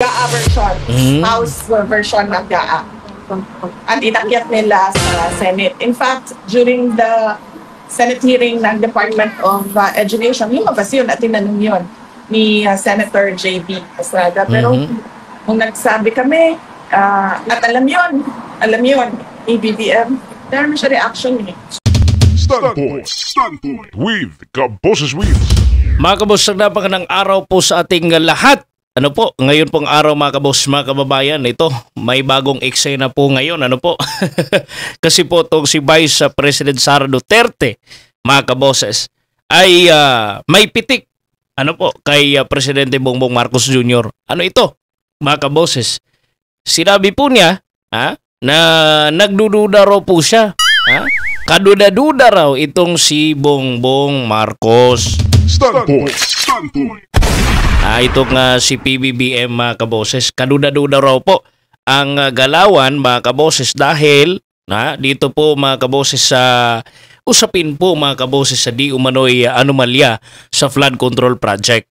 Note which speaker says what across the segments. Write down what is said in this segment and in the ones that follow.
Speaker 1: GAA version, House version ng GAA. At inakyat nila sa Senate. In fact, during the Senate hearing ng Department of Education, lumabas yun at tinanong yun ni Senator J.B. Estrada. Pero kung nagsabi kami, at alam yun, ni BBM, meron siya reaction eh.
Speaker 2: Standpoint with Kaboses Wheels.
Speaker 3: Mga kabos, napakagandang araw po sa ating lahat. Ano po, ngayon pong araw mga kabos, mga kababayan, ito, may bagong eksena po ngayon, ano po. Kasi po itong si Vice President Sara Duterte, mga kaboses, ay may pitik, ano po, kay Presidente Bongbong Marcos Jr. Ano ito, mga kaboses? Sinabi po niya, na nagdududa raw po siya, kaduda-duda raw itong si Bongbong Marcos.
Speaker 2: Standpoint.
Speaker 3: Itong si PBBM mga kaboses, kaduda-duda raw po ang galawan mga kaboses dahil dito po mga kaboses sa usapin po mga kaboses sa di umano'y anomalya sa flood control project.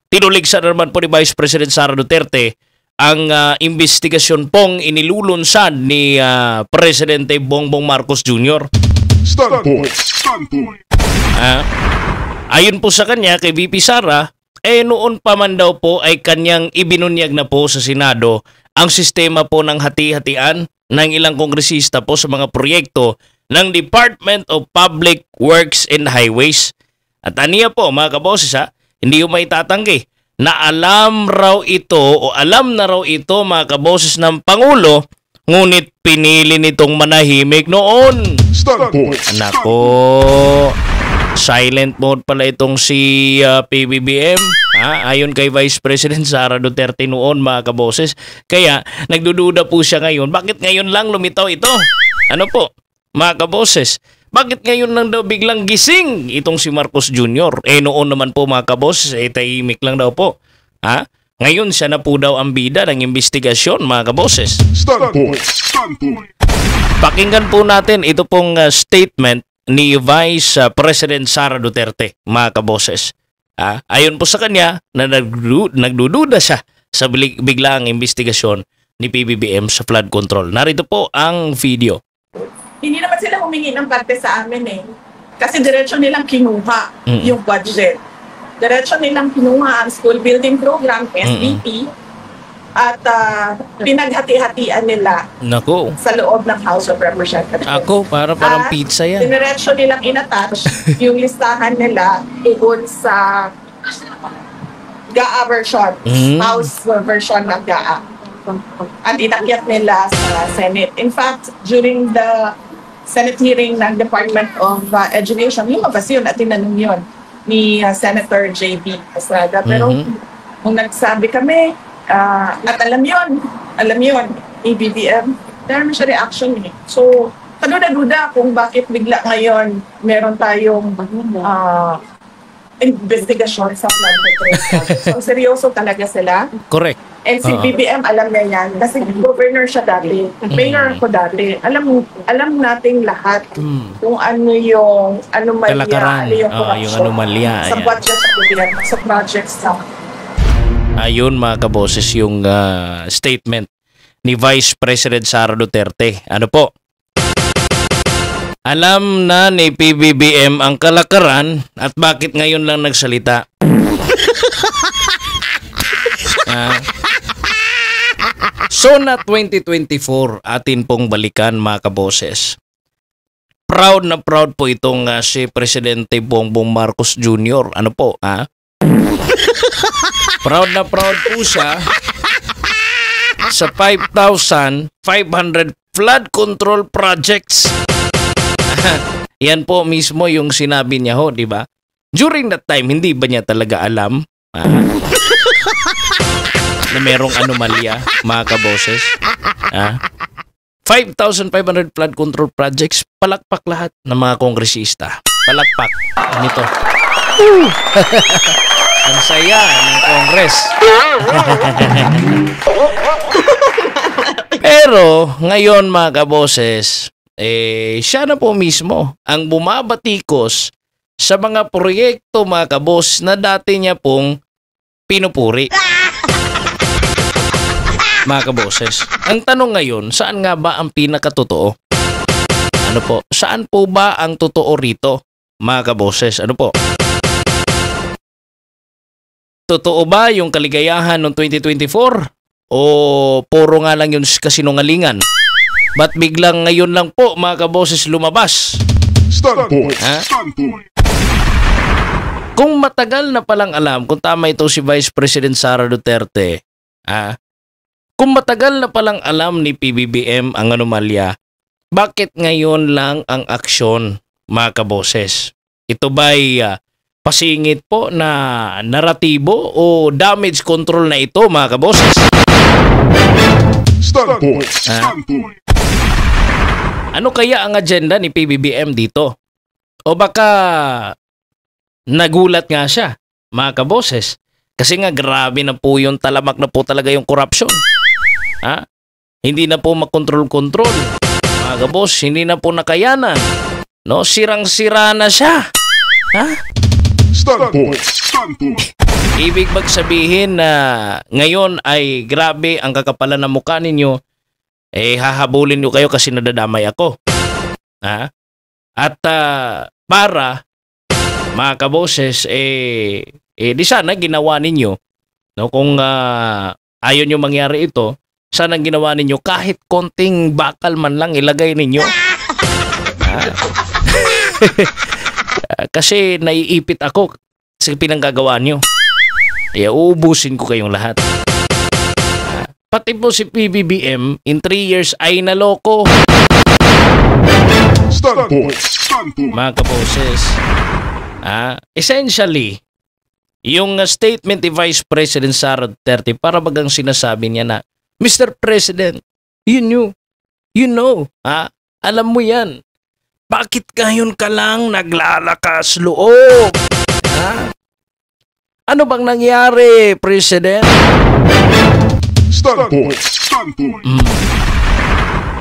Speaker 3: Tinuligsa naman po ni Vice President Sara Duterte ang investigasyon pong inilulunsad ni Presidente Bongbong Marcos Jr.
Speaker 2: Standpoint.
Speaker 3: Ayon po sa kanya kay VP Sara, noon pa man daw po ay kanyang ibinunyag na po sa Senado ang sistema po ng hati-hatian ng ilang kongresista po sa mga proyekto ng Department of Public Works and Highways. At aniya po mga kaboses hindi yung maitatanggi na alam na raw ito mga kaboses ng Pangulo, ngunit pinili nitong manahimik noon.
Speaker 2: Standpoint.
Speaker 3: Nako, silent mode pala itong si PBBM. Ayon kay Vice President Sara Duterte noon mga kaboses. Kaya nagdududa po siya ngayon. Bakit ngayon lang lumitaw ito? Ano po mga kaboses? Bakit ngayon lang daw biglang gising itong si Marcos Jr.? Noon naman po mga kaboses, tahimik lang daw po. Ngayon siya na po daw ang bida ng investigasyon mga kaboses.
Speaker 2: Standpoint.
Speaker 3: Pakinggan po natin ito pong statement ni Vice President Sara Duterte, mga kaboses. Ayon po sa kanya na nagdududa siya sa biglaang investigasyon ni PBBM sa flood control. Narito po ang video.
Speaker 1: Hindi naman sila humingi ng parte sa amin eh. Kasi diretso nilang kinuha yung budget. Diretso nilang kinuha ang school building program, SBP, at pinaghati-hatian nila sa loob ng House of Representatives.
Speaker 3: Parang pizza yan.
Speaker 1: Diretso nilang inattach yung listahan nila tungkol sa GAA version, House version ng GAA. At inakyat nila sa Senate. In fact, during the Senate hearing ng Department of Education, lumabas yun at tinanong yun ni Senator J.B. Estrada. Pero kung nagsabi kami, at alam yun, ni BBM, meron siya reaction eh. So, kaduda-duda kung bakit bigla ngayon meron tayong investigasyon sa flood control project. So, seryoso talaga sila.
Speaker 3: Correct.
Speaker 1: And si BBM, alam niya yan. Kasi governor siya dati. Mayor ko dati. Alam nating lahat kung ano yung anomalya,
Speaker 3: Kalakaran.
Speaker 1: yung corruption
Speaker 3: Yung anomalya.
Speaker 1: sa budget sa gobyerno, sa projects sa
Speaker 3: Ayun mga kaboses yung statement ni Vice President Sara Duterte. Ano po? Alam na ni PBBM ang kalakaran at bakit ngayon lang nagsalita. So na 2024 atin pong balikan mga kaboses. Proud na proud po itong si Presidente Bongbong Marcos Jr. Ano po? Proud na proud po siya sa 5,500 flood control projects. Yan po mismo yung sinabi niya di ba? During that time, hindi ba niya talaga alam na merong anomalya, mga kaboses? 5,500 flood control projects, palakpak lahat ng mga kongresista. Palakpak. Nito. Ang saya ng Kongres. Pero ngayon mga kaboses, siya na po mismo ang bumabatikos sa mga proyekto mga kabos na dati niya pong pinupuri. mga kaboses. Ang tanong ngayon, saan nga ba ang pinakatotoo? Ano po? Saan po ba ang totoo rito, mga kaboses? Ano po? Totoo ba yung kaligayahan noong 2024? O puro nga lang yun kasinungalingan? Ba't biglang ngayon lang po, mga kaboses, lumabas?
Speaker 2: Standpoint.
Speaker 3: Ha? Kung matagal na palang alam, kung tama ito si Vice President Sara Duterte, kung matagal na palang alam ni PBBM ang anomalya, bakit ngayon lang ang aksyon, mga kaboses? Ito ba'y pasingit po na naratibo o damage control na ito, mga kaboses?
Speaker 2: Standpoint.
Speaker 3: Ano kaya ang agenda ni PBBM dito? O baka nagulat nga siya, mga kaboses. Kasi nga grabe na po yung talamak na po talaga yung corruption. Hindi na po makontrol-kontrol. Mga kabos, hindi na po nakayanan. No, sirang-sira na siya.
Speaker 2: Standpoint.
Speaker 3: Ibig magsabihin na ngayon ay grabe ang kakapalan ng mukha ninyo. Hahabulin nyo kayo kasi nadadamay ako. At para mga kaboses, di sana ginawa ninyo, no? Kung ayaw nyo mangyari ito, sana ginawa ninyo kahit konting bakal man lang ilagay ninyo. Kasi naiipit ako sa pinanggagawa nyo. Uubusin ko kayong lahat. Pati po si PBBM, in 3 years ay naloko.
Speaker 2: Standpoint.
Speaker 3: Mga kaboses, essentially, yung statement ni Vice President Sara Duterte, para bagang sinasabi niya na, Mr. President, you know, alam mo yan. Bakit ngayon ka lang naglalakas loob? Ano bang nangyari, President?
Speaker 2: Standpoint.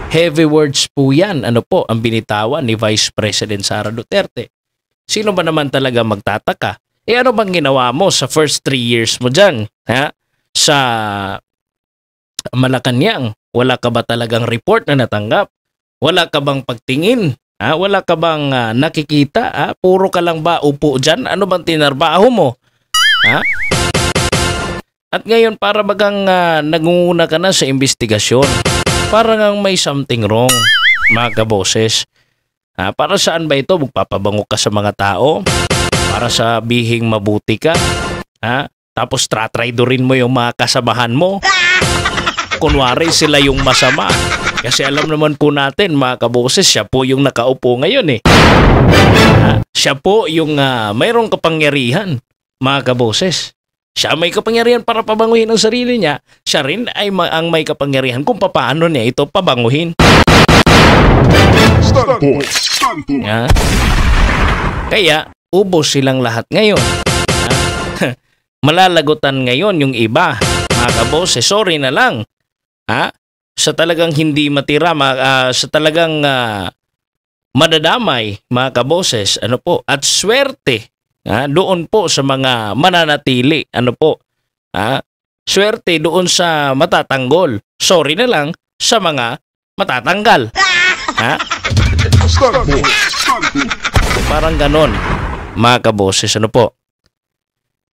Speaker 3: Heavy words po yan. Ano po ang binitawan ni Vice President Sara Duterte? Sino ba naman talaga magtataka? Ano bang ginawa mo sa first 3 years mo dyan? Sa Malacanang, wala ka ba talagang report na natanggap? Wala ka bang pagtingin? Wala ka bang nakikita? Puro ka lang ba upo dyan? Ano bang tinarbaho mo? At ngayon para bagang nangunguna ka na sa investigasyon. Parang may something wrong, mga kaboses. Para saan ba ito? Magpapabango ka sa mga tao? Para sabihing mabuti ka? Tapos tratraidorin mo yung mga kasamahan mo? Kunwari sila yung masama. Kasi alam naman po natin, mga kaboses, siya po yung nakaupo ngayon . Siya po yung mayroong kapangyarihan, mga kaboses. Siya may kapangyarihan para pabanguhin ang sarili niya. Siya rin ay ang may kapangyarihan kung paano niya ito pabanguhin. Kaya, ubos silang lahat ngayon. Malalagutan ngayon yung iba. Mga kaboses, sorry na lang. Sa talagang hindi matira, sa talagang madadamay, mga kaboses, at swerte. Doon po sa mga mananatili, swerte doon sa matatanggol. Sorry na lang sa mga matatanggal. Parang ganon, mga kaboses,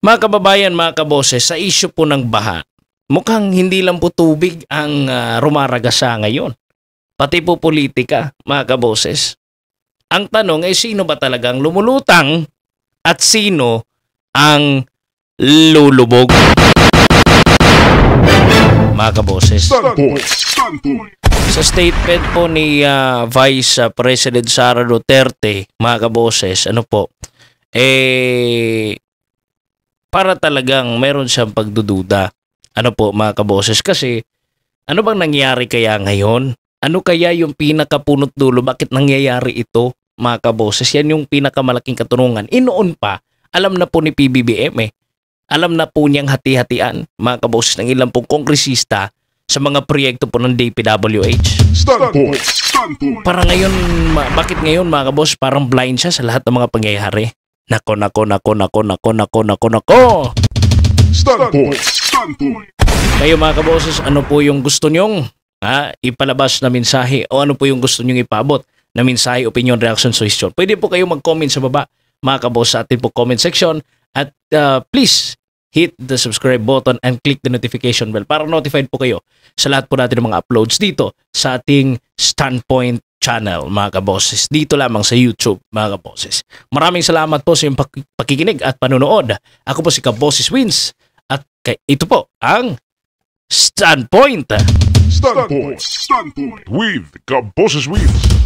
Speaker 3: Mga kababayan, mga kaboses, sa issue po ng baha, mukhang hindi lang po tubig ang rumaragasa ngayon. Pati po politika, mga kaboses. Ang tanong ay sino ba talagang lumulutang at sino ang lulubog? Mga kaboses. Sa statement po ni Vice President Sara Duterte, mga kaboses, para talagang meron siyang pagdududa. Mga kaboses, kasi ano bang nangyari kaya ngayon? Ano kaya yung pinakapunot dulo? Bakit nangyayari ito? Mga kaboses, yan yung pinakamalaking katanungan. Inoon pa, alam na po ni PBBM Alam na po niyang hati-hatian, mga kaboses, ng ilang pong kongresista sa mga proyekto po ng DPWH. Para ngayon, bakit ngayon, mga kaboses, parang blind siya sa lahat ng mga pangyayari? Nako. Kayo mga kaboses, ano po yung gusto nyong ipalabas na mensahe o ano po yung gusto nyong ipabot na mensahe, opinion, reaction, suggestion? Pwede po kayo mag-comment sa baba mga kaboses sa ating po comment section at please hit the subscribe button and click the notification bell para notified po kayo sa lahat po natin ng mga uploads dito sa ating Standpoint channel mga kaboses. Dito lamang sa YouTube mga kaboses. Maraming salamat po sa iyong pakikinig at panonood. Ako po si Kaboses Wins at ito po ang Standpoint.
Speaker 2: Standpoint with Kaboses Wins.